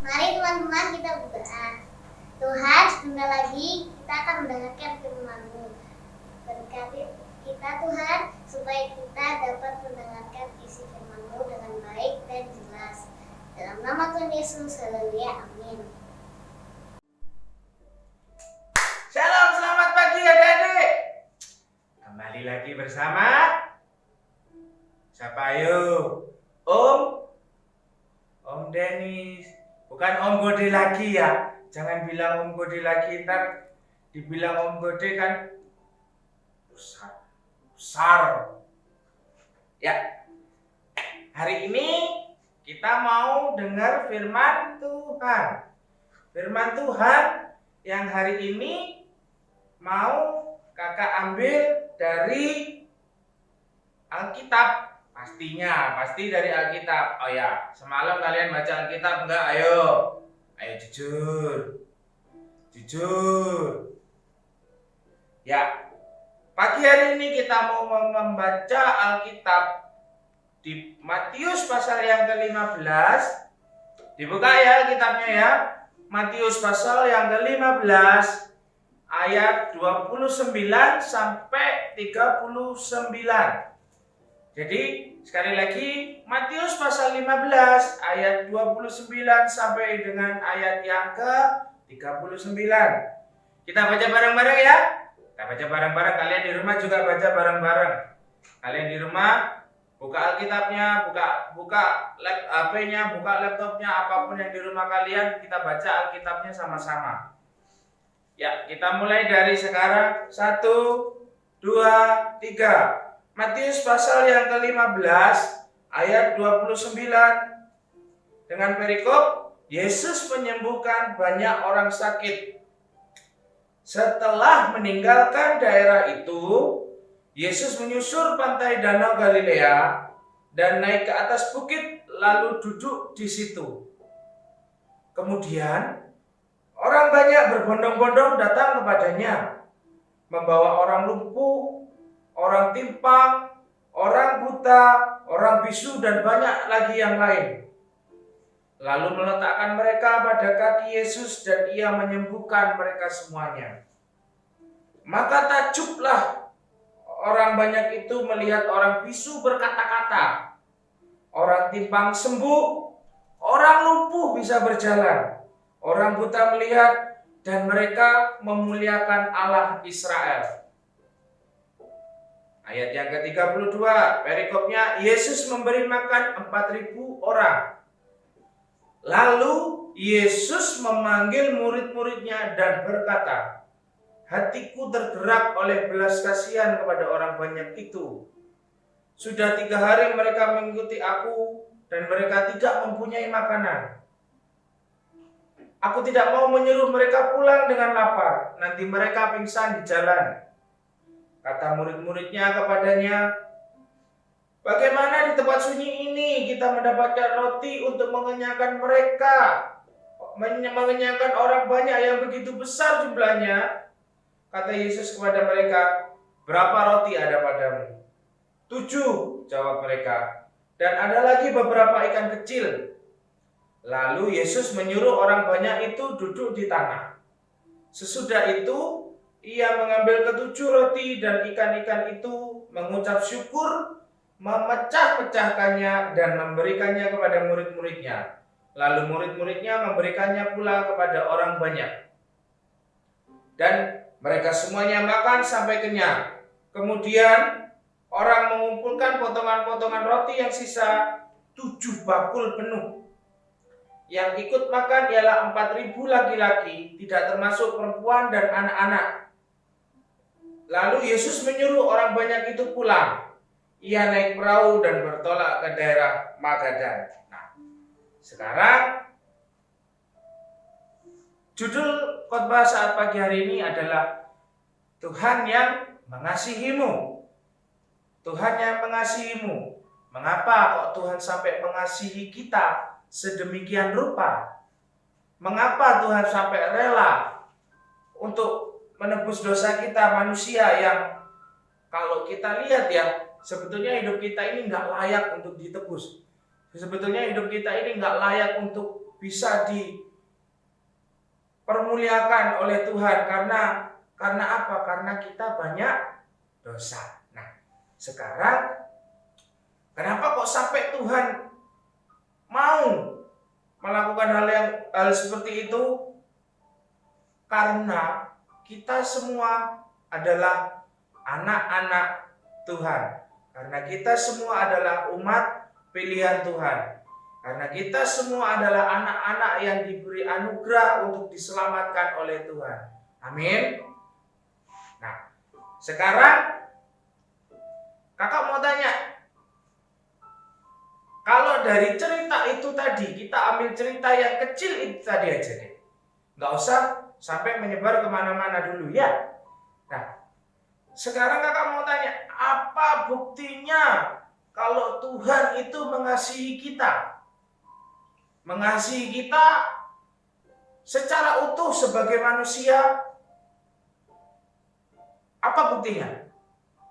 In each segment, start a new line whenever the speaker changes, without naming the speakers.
Mari teman-teman kita berdoa. Tuhan, sebentar lagi kita akan mendengarkan firman-Mu. Berkati kita Tuhan, supaya kita dapat mendengarkan isi firman-Mu dengan baik dan jelas. Dalam nama Tuhan Yesus, haleluya, amin.
Shalom, selamat pagi adik-adik. Kembali lagi bersama siapa ayo? Om Dennis. Bukan Om Gode lagi ya. Jangan bilang Om Gode lagi, ntar dibilang Om Gode kan besar. Ya. Hari ini kita mau dengar firman Tuhan. Firman Tuhan yang hari ini mau kakak ambil dari Alkitab. Pasti dari Alkitab. Oh ya, semalam kalian baca Alkitab enggak? Ayo jujur. Ya, pagi hari ini kita mau membaca Alkitab di Matius pasal yang ke-15. Dibuka ya Alkitabnya ya. Matius pasal yang ke-15 ayat 29 sampai 39. Jadi sekali lagi Matius pasal 15 ayat 29 sampai dengan ayat yang ke-39. Kita baca bareng-bareng ya. Kita baca bareng-bareng, kalian di rumah juga baca bareng-bareng. Kalian di rumah buka Alkitabnya, buka HP-nya, buka laptopnya, apapun yang di rumah kalian, kita baca Alkitabnya sama-sama. Ya, kita mulai dari sekarang. 1, 2, 3. Matius pasal yang ke-15 ayat 29 dengan perikop Yesus menyembuhkan banyak orang sakit. Setelah meninggalkan daerah itu, Yesus menyusur pantai Danau Galilea dan naik ke atas bukit lalu duduk di situ. Kemudian orang banyak berbondong-bondong datang kepadanya, membawa orang lumpuh, orang timpang, orang buta, orang bisu, dan banyak lagi yang lain. Lalu meletakkan mereka pada kaki Yesus dan ia menyembuhkan mereka semuanya. Maka takjublah orang banyak itu melihat orang bisu berkata-kata, orang timpang sembuh, orang lumpuh bisa berjalan, orang buta melihat, dan mereka memuliakan Allah Israel. Ayat yang ke-32, perikopnya Yesus memberi makan 4.000 orang. Lalu Yesus memanggil murid-muridnya dan berkata, hatiku tergerak oleh belas kasihan kepada orang banyak itu. Sudah 3 hari mereka mengikuti aku dan mereka tidak mempunyai makanan. Aku tidak mau menyuruh mereka pulang dengan lapar, nanti mereka pingsan di jalan. Kata murid-muridnya kepadanya, bagaimana di tempat sunyi ini kita mendapatkan roti untuk mengenyangkan mereka, mengenyangkan orang banyak yang begitu besar jumlahnya? Kata Yesus kepada mereka, berapa roti ada padamu? 7, jawab mereka, dan ada lagi beberapa ikan kecil. Lalu Yesus menyuruh orang banyak itu duduk di tanah. Sesudah itu, ia mengambil ke-7 roti dan ikan-ikan itu, mengucap syukur, memecah-mecahkannya dan memberikannya kepada murid-muridnya. Lalu murid-muridnya memberikannya pula kepada orang banyak. Dan mereka semuanya makan sampai kenyang. Kemudian orang mengumpulkan potongan-potongan roti yang sisa 7 bakul penuh. Yang ikut makan ialah 4.000 laki-laki, tidak termasuk perempuan dan anak-anak. Lalu Yesus menyuruh orang banyak itu pulang. Ia naik perahu dan bertolak ke daerah Magadan. Nah, sekarang judul khotbah saat pagi hari ini adalah Tuhan yang mengasihimu. Tuhan yang mengasihimu. Mengapa kok Tuhan sampai mengasihi kita sedemikian rupa? Mengapa Tuhan sampai rela untuk menebus dosa kita manusia yang kalau kita lihat ya, sebetulnya hidup kita ini nggak layak untuk ditebus. Sebetulnya hidup kita ini nggak layak untuk bisa dipermuliakan oleh Tuhan karena apa? Karena kita banyak dosa. Nah, sekarang kenapa kok sampai Tuhan mau melakukan hal seperti itu? Karena kita semua adalah anak-anak Tuhan. Karena kita semua adalah umat pilihan Tuhan. Karena kita semua adalah anak-anak yang diberi anugerah untuk diselamatkan oleh Tuhan. Amin. Nah, sekarang kakak mau tanya, kalau dari cerita itu tadi, kita ambil cerita yang kecil itu tadi aja deh. Nggak usah sampai menyebar kemana-mana dulu ya. Nah, sekarang kakak mau tanya, apa buktinya kalau Tuhan itu mengasihi kita? Mengasihi kita secara utuh sebagai manusia. Apa buktinya?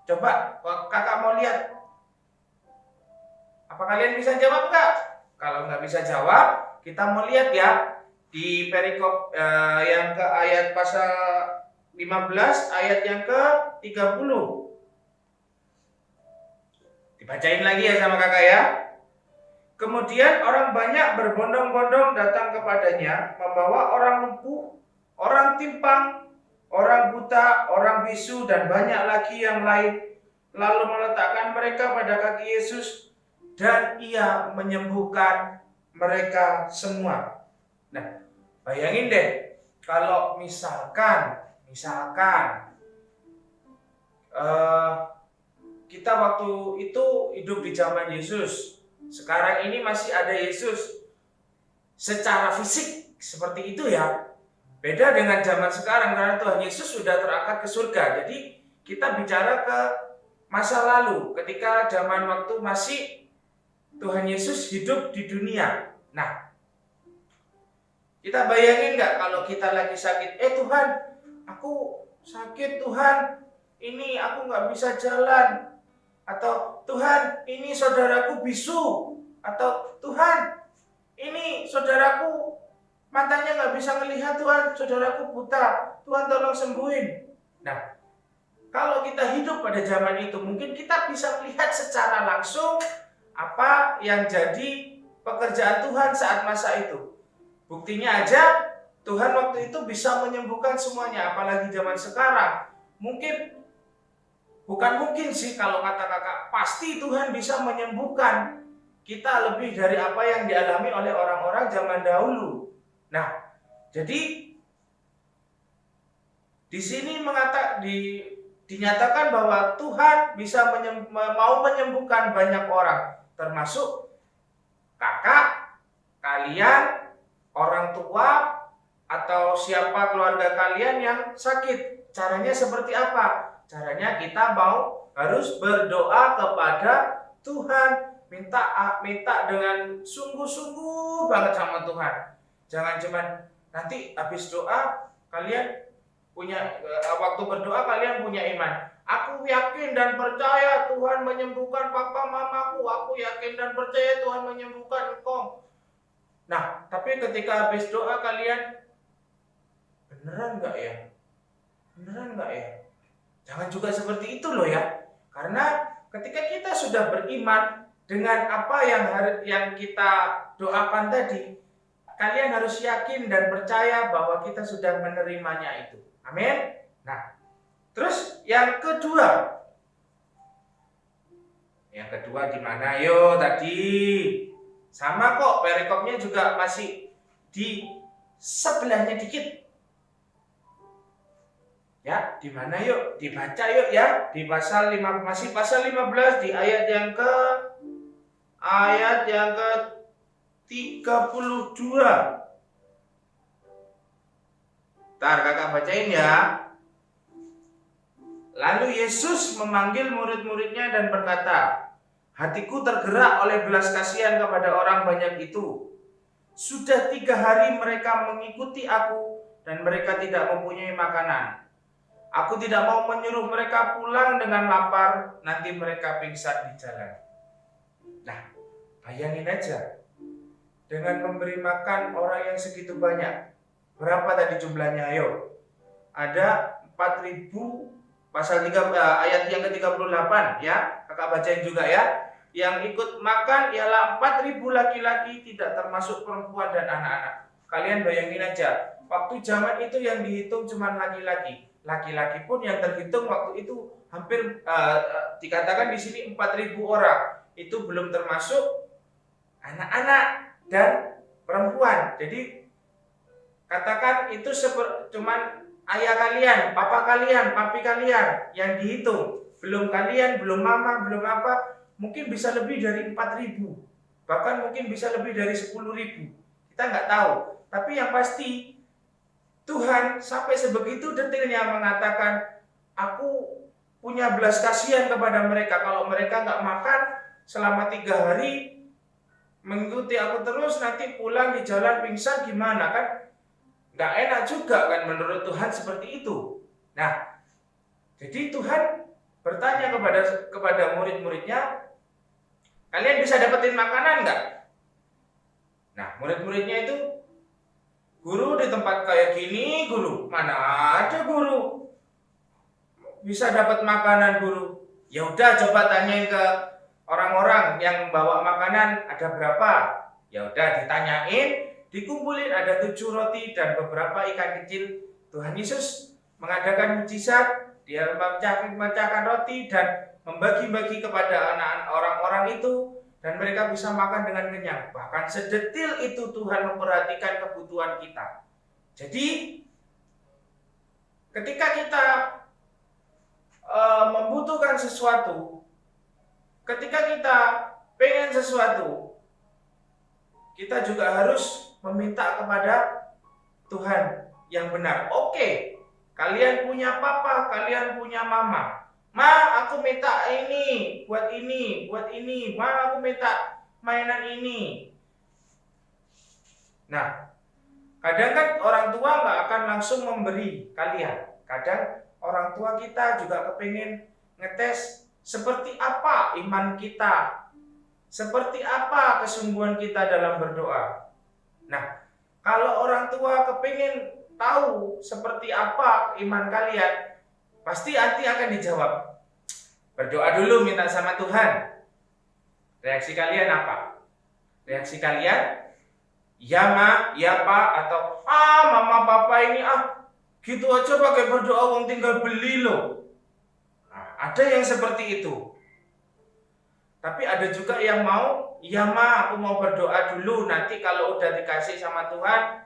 Coba kakak mau lihat. Apa kalian bisa jawab nggak? Kalau nggak bisa jawab, kita mau lihat ya di perikop yang ke ayat pasal 15 ayat yang ke 30. Dibacain lagi ya sama kakak ya. Kemudian orang banyak berbondong-bondong datang kepadanya, membawa orang lumpuh, orang timpang, orang buta, orang bisu, dan banyak lagi yang lain. Lalu meletakkan mereka pada kaki Yesus, dan ia menyembuhkan mereka semua. Nah, bayangin deh, kalau misalkan kita waktu itu hidup di zaman Yesus, sekarang ini masih ada Yesus secara fisik seperti itu ya. Beda dengan zaman sekarang karena Tuhan Yesus sudah terangkat ke surga. Jadi kita bicara ke masa lalu ketika zaman waktu masih Tuhan Yesus hidup di dunia. Nah, kita bayangin nggak kalau kita lagi sakit? Tuhan, aku sakit Tuhan. Ini aku nggak bisa jalan. Atau Tuhan, ini saudaraku bisu. Atau Tuhan, ini saudaraku matanya nggak bisa melihat Tuhan. Saudaraku buta. Tuhan tolong sembuhin. Nah, kalau kita hidup pada zaman itu, mungkin kita bisa melihat secara langsung apa yang jadi pekerjaan Tuhan saat masa itu. Buktinya aja Tuhan waktu itu bisa menyembuhkan semuanya. Apalagi zaman sekarang. Bukan mungkin sih kalau kata kakak, pasti Tuhan bisa menyembuhkan kita lebih dari apa yang dialami oleh orang-orang zaman dahulu. Nah, jadi di sini dinyatakan bahwa Tuhan bisa mau menyembuhkan banyak orang, termasuk kakak, kalian, orang tua, atau siapa keluarga kalian yang sakit. Caranya seperti apa? Caranya kita harus berdoa kepada Tuhan, minta dengan sungguh-sungguh banget sama Tuhan. Jangan cuman nanti habis doa kalian waktu berdoa kalian punya iman. Aku yakin dan percaya Tuhan menyembuhkan papa mamaku. Aku yakin dan percaya Tuhan menyembuhkan engkau. Nah, tapi ketika habis doa kalian beneran nggak ya? Beneran nggak ya? Jangan juga seperti itu loh ya. Karena ketika kita sudah beriman dengan apa yang kita doakan tadi, kalian harus yakin dan percaya bahwa kita sudah menerimanya itu. Amin. Nah, terus yang kedua. Yang kedua di mana yo tadi? Sama kok, perikopnya juga masih di sebelahnya dikit. Ya, di mana yuk? Dibaca yuk ya. Di pasal 15 di ayat yang ke 32. Ntar kakak bacain ya. Lalu Yesus memanggil murid-muridnya dan berkata, hatiku tergerak oleh belas kasihan kepada orang banyak itu. Sudah 3 hari mereka mengikuti aku dan mereka tidak mempunyai makanan. Aku tidak mau menyuruh mereka pulang dengan lapar, nanti mereka pingsan di jalan. Nah, bayangin aja. dengan memberi makan orang yang segitu banyak. Berapa tadi jumlahnya? Ayo. Ada 4.000, pasal 3 ayat yang ke-38 ya. Kakak bacain juga ya. Yang ikut makan ialah 4.000 laki-laki, tidak termasuk perempuan dan anak-anak. Kalian bayangin aja, waktu zaman itu yang dihitung cuma laki-laki. Laki-laki pun yang terhitung waktu itu hampir dikatakan di sini 4.000 orang. Itu belum termasuk anak-anak dan perempuan. Jadi katakan itu cuman ayah kalian, papa kalian, papi kalian yang dihitung. Belum kalian, belum mama, belum apa. Mungkin bisa lebih dari 4.000. Bahkan mungkin bisa lebih dari 10.000. Kita nggak tahu. Tapi yang pasti Tuhan sampai sebegitu detailnya mengatakan, aku punya belas kasihan kepada mereka. Kalau mereka nggak makan selama 3 hari, mengikuti aku terus, nanti pulang di jalan pingsan gimana kan? Nggak enak juga kan menurut Tuhan seperti itu. Nah, jadi Tuhan bertanya kepada murid-muridnya, kalian bisa dapetin makanan nggak? Nah, murid-muridnya itu, guru di tempat kayak gini, guru mana ada guru bisa dapat makanan guru? Ya udah coba tanyain ke orang-orang yang bawa makanan ada berapa? Ya udah ditanyain, dikumpulin ada 7 roti dan beberapa ikan kecil. Tuhan Yesus mengadakan mujizat, dia memecahkan roti dan membagi-bagi kepada anak-anak orang-orang itu dan mereka bisa makan dengan kenyang. Bahkan sedetil itu Tuhan memperhatikan kebutuhan kita. Jadi ketika kita membutuhkan sesuatu, ketika kita pengen sesuatu, kita juga harus meminta kepada Tuhan yang benar. Oke, kalian punya papa, kalian punya mama. Ma, aku minta ini, buat ini, buat ini. Ma, aku minta mainan ini. Nah, kadang kan orang tua nggak akan langsung memberi kalian. Kadang orang tua kita juga kepingin ngetes seperti apa iman kita, seperti apa kesungguhan kita dalam berdoa. Nah, kalau orang tua kepingin tahu seperti apa iman kalian, pasti nanti akan dijawab. Berdoa dulu minta sama Tuhan. Reaksi kalian apa? Reaksi kalian, ya ma, ya pak, atau mama papa ini gitu aja pakai berdoa wong tinggal beli loh. Nah, ada yang seperti itu. Tapi ada juga yang mau, ya ma, aku mau berdoa dulu, nanti kalau udah dikasih sama Tuhan,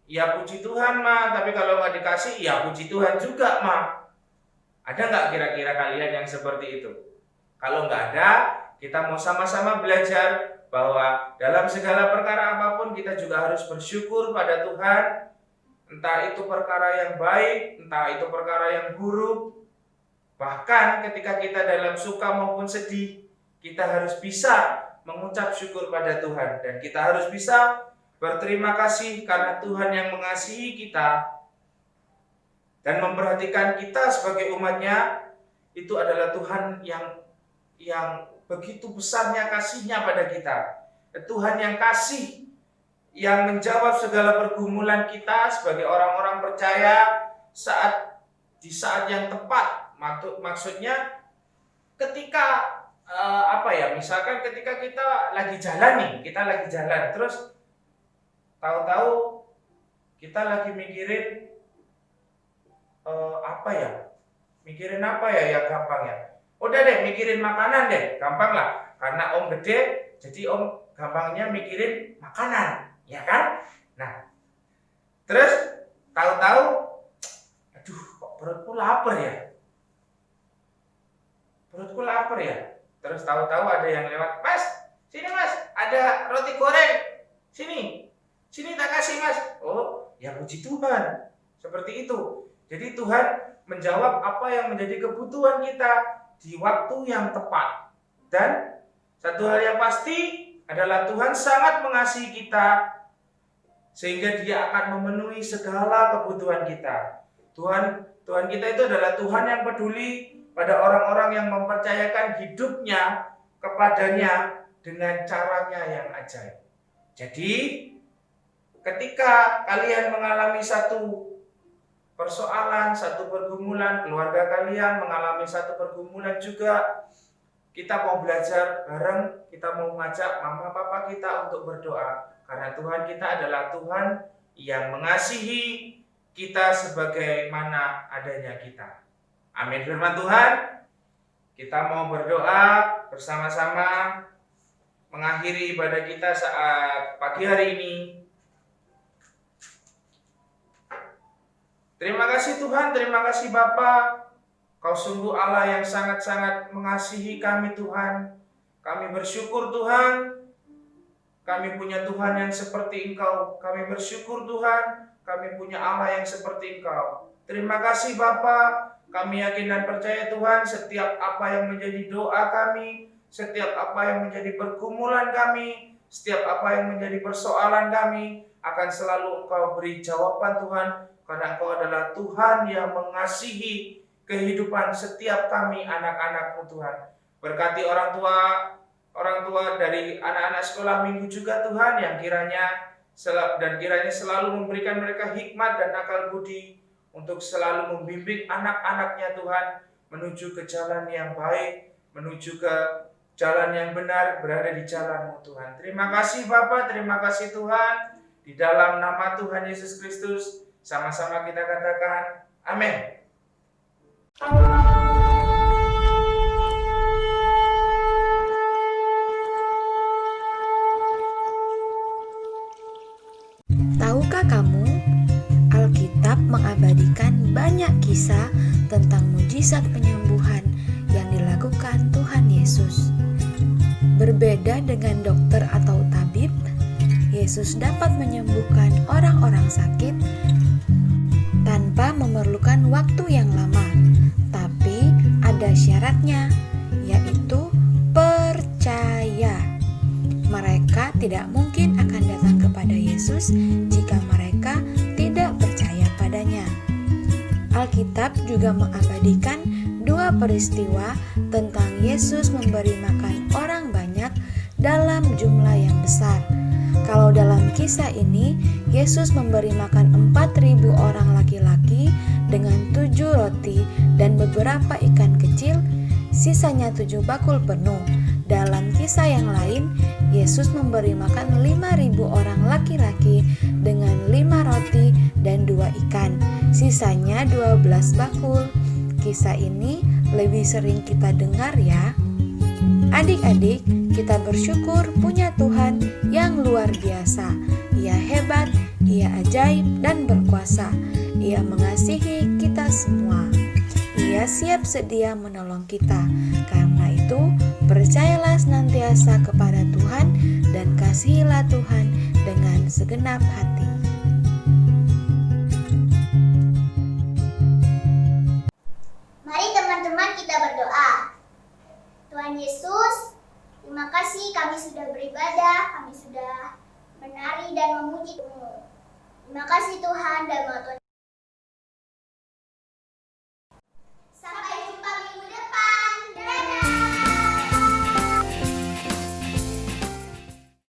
ya puji Tuhan ma, tapi kalau nggak dikasih, ya puji Tuhan juga ma. Ada nggak kira-kira kalian yang seperti itu? Kalau nggak ada, kita mau sama-sama belajar bahwa dalam segala perkara apapun kita juga harus bersyukur pada Tuhan. Entah itu perkara yang baik, entah itu perkara yang buruk. Bahkan ketika kita dalam suka maupun sedih, kita harus bisa mengucap syukur pada Tuhan. Dan kita harus bisa berterima kasih karena Tuhan yang mengasihi kita dan memperhatikan kita sebagai umatnya. Itu adalah Tuhan yang begitu besarnya kasihnya pada kita. Tuhan yang kasih, yang menjawab segala pergumulan kita sebagai orang-orang percaya di saat yang tepat. Maksudnya ketika misalkan ketika kita lagi jalan terus tahu-tahu kita lagi mikirin mikirin apa ya gampang ya. Udah deh mikirin makanan deh, gampang lah. Karena om gede, jadi om gampangnya mikirin makanan, ya kan? Nah, terus tahu-tahu, aduh kok perutku lapar ya. Terus tahu-tahu ada yang lewat, mas, sini mas, ada roti goreng, sini tak kasih mas. Oh, ya puji Tuhan, seperti itu. Jadi Tuhan menjawab apa yang menjadi kebutuhan kita di waktu yang tepat. Dan satu hal yang pasti adalah Tuhan sangat mengasihi kita sehingga Dia akan memenuhi segala kebutuhan kita. Tuhan kita itu adalah Tuhan yang peduli pada orang-orang yang mempercayakan hidupnya kepadanya dengan caranya yang ajaib. Jadi, ketika kalian mengalami satu persoalan, satu pergumulan, keluarga kalian mengalami satu pergumulan juga, kita mau belajar bareng, kita mau ngajak mama papa kita untuk berdoa. Karena Tuhan kita adalah Tuhan yang mengasihi kita sebagaimana adanya kita. Amin firman Tuhan. Kita mau berdoa bersama-sama mengakhiri ibadah kita saat pagi hari ini. Terima kasih Tuhan, terima kasih Bapa. Kau sungguh Allah yang sangat-sangat mengasihi kami Tuhan. Kami bersyukur Tuhan. Kami punya Tuhan yang seperti Engkau. Kami bersyukur Tuhan. Kami punya Allah yang seperti Engkau. Terima kasih Bapa. Kami yakin dan percaya Tuhan, setiap apa yang menjadi doa kami, setiap apa yang menjadi pergumulan kami, setiap apa yang menjadi persoalan kami, akan selalu Engkau beri jawaban Tuhan, karena Engkau adalah Tuhan yang mengasihi kehidupan setiap kami anak-anak-Mu Tuhan. Berkati orang tua dari anak-anak sekolah minggu juga Tuhan, yang kiranya selalu memberikan mereka hikmat dan akal budi untuk selalu membimbing anak-anaknya Tuhan menuju ke jalan yang baik, menuju ke jalan yang benar, berada di jalan-Mu Tuhan. Terima kasih Bapa, terima kasih Tuhan. Di dalam nama Tuhan Yesus Kristus, sama-sama kita katakan, amin.
Tahukah kamu, Alkitab mengabadikan banyak kisah tentang mujizat penyembuhan yang dilakukan Tuhan Yesus. Berbeda dengan dokter atau tabib, Yesus dapat menyembuhkan orang-orang sakit tanpa memerlukan waktu yang lama. Tapi ada syaratnya, yaitu percaya. Mereka tidak mungkin akan datang kepada Yesus jika mereka tidak percaya padanya. Alkitab juga mengabadikan dua peristiwa tentang Yesus memberi makan orang banyak dalam jumlah yang besar. Kalau dalam kisah ini, Yesus memberi makan 4.000 orang laki-laki dengan 7 roti dan beberapa ikan kecil, sisanya 7 bakul penuh. Dalam kisah yang lain, Yesus memberi makan 5.000 orang laki-laki dengan 5 roti dan 2 ikan, sisanya 12 bakul. Kisah ini lebih sering kita dengar ya. Adik-adik, kita bersyukur punya Tuhan yang luar biasa. Ia hebat, Ia ajaib dan berkuasa. Ia mengasihi kita semua. Ia siap sedia menolong kita. Karena itu, percayalah senantiasa kepada Tuhan dan kasihilah Tuhan dengan segenap hati.
Mari teman-teman kita berdoa. Tuhan Yesus, terima kasih kami sudah beribadah, kami sudah menari dan memuji-Mu. Terima kasih Tuhan dan Tuhan